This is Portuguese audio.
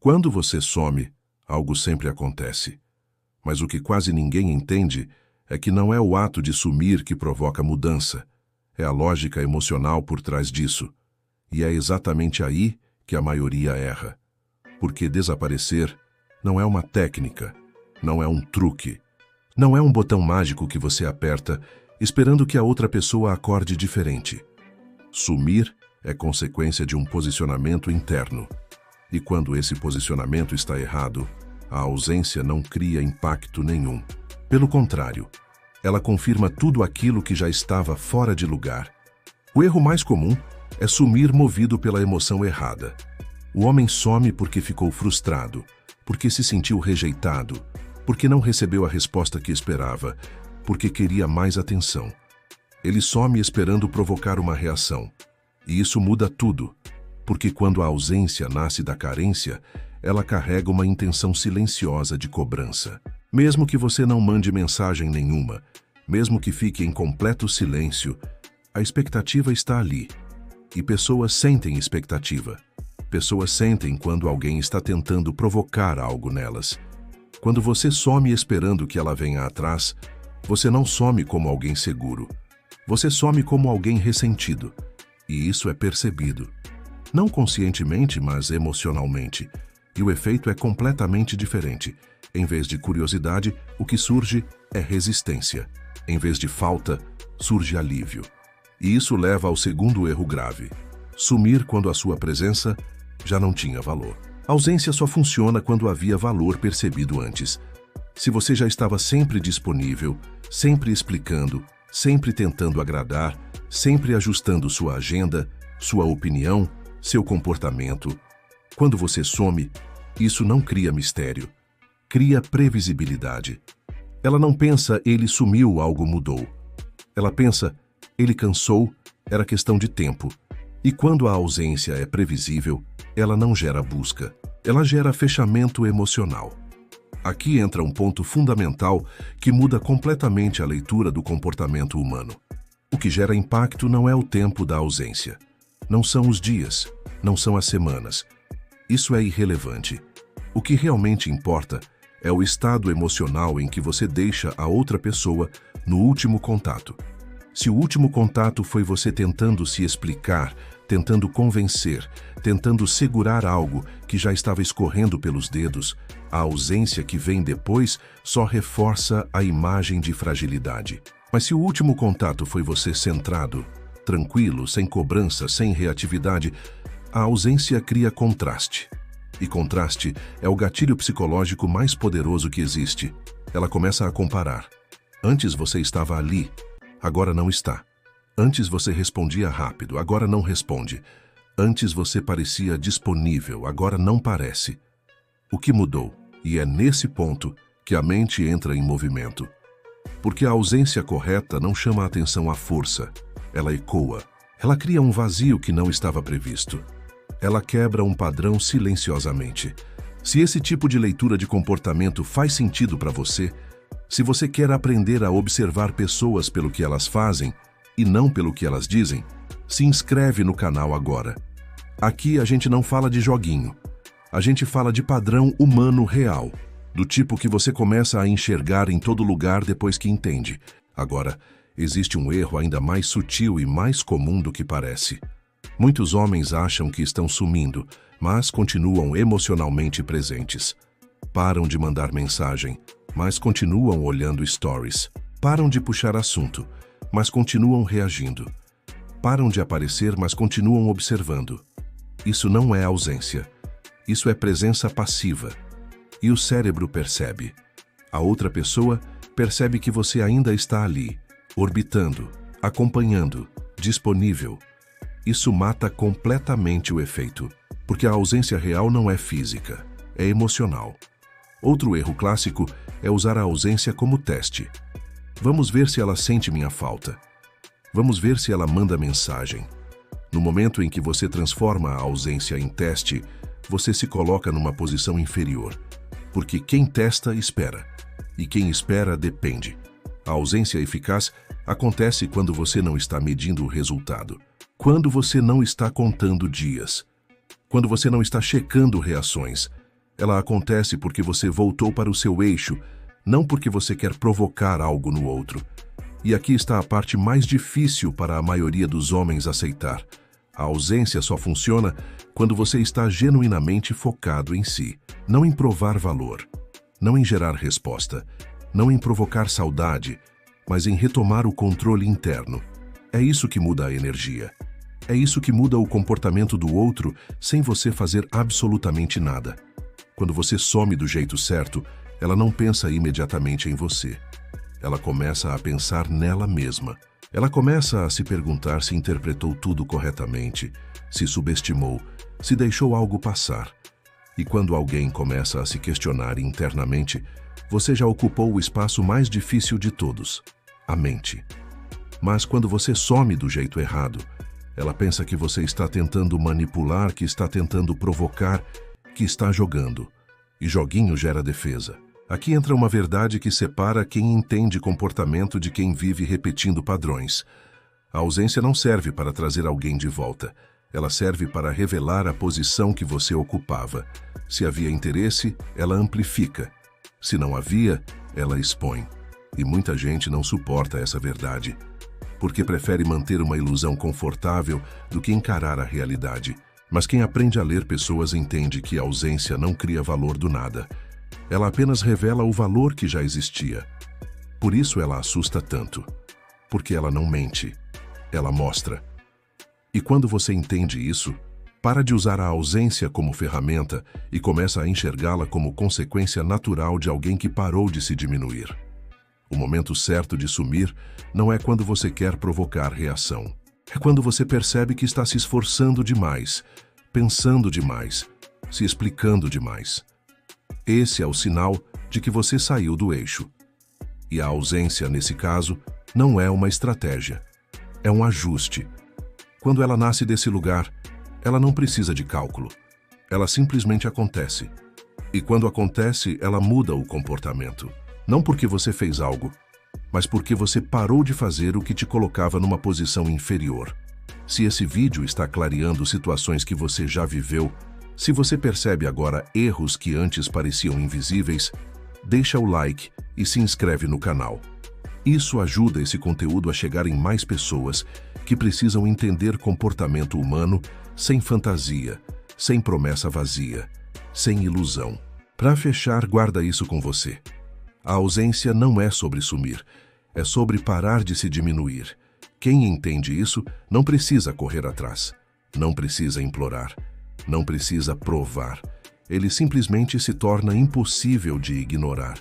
Quando você some, algo sempre acontece. Mas o que quase ninguém entende é que não é o ato de sumir que provoca mudança. É a lógica emocional por trás disso. E é exatamente aí que a maioria erra. Porque desaparecer não é uma técnica, não é um truque, não é um botão mágico que você aperta esperando que a outra pessoa acorde diferente. Sumir é consequência de um posicionamento interno. E quando esse posicionamento está errado, a ausência não cria impacto nenhum. Pelo contrário, ela confirma tudo aquilo que já estava fora de lugar. O erro mais comum é sumir movido pela emoção errada. O homem some porque ficou frustrado, porque se sentiu rejeitado, porque não recebeu a resposta que esperava, porque queria mais atenção. Ele some esperando provocar uma reação. E isso muda tudo, porque quando a ausência nasce da carência, ela carrega uma intenção silenciosa de cobrança. Mesmo que você não mande mensagem nenhuma, mesmo que fique em completo silêncio, a expectativa está ali. E pessoas sentem expectativa. Pessoas sentem quando alguém está tentando provocar algo nelas. Quando você some esperando que ela venha atrás, você não some como alguém seguro. Você some como alguém ressentido. E isso é percebido. Não conscientemente, mas emocionalmente. E o efeito é completamente diferente. Em vez de curiosidade, o que surge é resistência. Em vez de falta, surge alívio. E isso leva ao segundo erro grave: sumir quando a sua presença já não tinha valor. A ausência só funciona quando havia valor percebido antes. Se você já estava sempre disponível, sempre explicando, sempre tentando agradar, sempre ajustando sua agenda, sua opinião, seu comportamento, quando você some, isso não cria mistério, cria previsibilidade. Ela não pensa, ele sumiu, algo mudou. Ela pensa, ele cansou, era questão de tempo. E quando a ausência é previsível, ela não gera busca, ela gera fechamento emocional. Aqui entra um ponto fundamental que muda completamente a leitura do comportamento humano. O que gera impacto não é o tempo da ausência. Não são os dias, não são as semanas. Isso é irrelevante. O que realmente importa é o estado emocional em que você deixa a outra pessoa no último contato. Se o último contato foi você tentando se explicar, tentando convencer, tentando segurar algo que já estava escorrendo pelos dedos, a ausência que vem depois só reforça a imagem de fragilidade. Mas se o último contato foi você centrado, tranquilo, sem cobrança, sem reatividade, a ausência cria contraste. E contraste é o gatilho psicológico mais poderoso que existe. Ela começa a comparar. Antes você estava ali, agora não está. Antes você respondia rápido, agora não responde. Antes você parecia disponível, agora não parece. O que mudou? E é nesse ponto que a mente entra em movimento. Porque a ausência correta não chama a atenção à força. Ela ecoa. Ela cria um vazio que não estava previsto. Ela quebra um padrão silenciosamente. Se esse tipo de leitura de comportamento faz sentido para você, se você quer aprender a observar pessoas pelo que elas fazem e não pelo que elas dizem, se inscreve no canal agora. Aqui a gente não fala de joguinho. A gente fala de padrão humano real, do tipo que você começa a enxergar em todo lugar depois que entende. Agora, existe um erro ainda mais sutil e mais comum do que parece. Muitos homens acham que estão sumindo, mas continuam emocionalmente presentes. Param de mandar mensagem, mas continuam olhando stories. Param de puxar assunto, mas continuam reagindo. Param de aparecer, mas continuam observando. Isso não é ausência. Isso é presença passiva. E o cérebro percebe. A outra pessoa percebe que você ainda está ali, orbitando, acompanhando, disponível. Isso mata completamente o efeito, porque a ausência real não é física, é emocional. Outro erro clássico é usar a ausência como teste. Vamos ver se ela sente minha falta. Vamos ver se ela manda mensagem. No momento em que você transforma a ausência em teste, você se coloca numa posição inferior. Porque quem testa, espera. E quem espera, depende. A ausência eficaz acontece quando você não está medindo o resultado. Quando você não está contando dias. Quando você não está checando reações. Ela acontece porque você voltou para o seu eixo, não porque você quer provocar algo no outro. E aqui está a parte mais difícil para a maioria dos homens aceitar. A ausência só funciona quando você está genuinamente focado em si, não em provar valor, não em gerar resposta, não em provocar saudade, mas em retomar o controle interno. É isso que muda a energia. É isso que muda o comportamento do outro sem você fazer absolutamente nada. Quando você some do jeito certo, ela não pensa imediatamente em você. Ela começa a pensar nela mesma. Ela começa a se perguntar se interpretou tudo corretamente, se subestimou, se deixou algo passar. E quando alguém começa a se questionar internamente, você já ocupou o espaço mais difícil de todos, a mente. Mas quando você some do jeito errado, ela pensa que você está tentando manipular, que está tentando provocar, que está jogando. E joguinho gera defesa. Aqui entra uma verdade que separa quem entende comportamento de quem vive repetindo padrões. A ausência não serve para trazer alguém de volta. Ela serve para revelar a posição que você ocupava. Se havia interesse, ela amplifica. Se não havia, ela expõe. E muita gente não suporta essa verdade, porque prefere manter uma ilusão confortável do que encarar a realidade. Mas quem aprende a ler pessoas entende que a ausência não cria valor do nada. Ela apenas revela o valor que já existia. Por isso ela assusta tanto. Porque ela não mente. Ela mostra. E quando você entende isso, para de usar a ausência como ferramenta e começa a enxergá-la como consequência natural de alguém que parou de se diminuir. O momento certo de sumir não é quando você quer provocar reação. É quando você percebe que está se esforçando demais, pensando demais, se explicando demais. Esse é o sinal de que você saiu do eixo. E a ausência, nesse caso, não é uma estratégia. É um ajuste. Quando ela nasce desse lugar, ela não precisa de cálculo. Ela simplesmente acontece. E quando acontece, ela muda o comportamento. Não porque você fez algo, mas porque você parou de fazer o que te colocava numa posição inferior. Se esse vídeo está clareando situações que você já viveu, se você percebe agora erros que antes pareciam invisíveis, deixa o like e se inscreve no canal. Isso ajuda esse conteúdo a chegar em mais pessoas que precisam entender comportamento humano sem fantasia, sem promessa vazia, sem ilusão. Para fechar, guarda isso com você. A ausência não é sobre sumir, é sobre parar de se diminuir. Quem entende isso não precisa correr atrás, não precisa implorar, não precisa provar. Ele simplesmente se torna impossível de ignorar.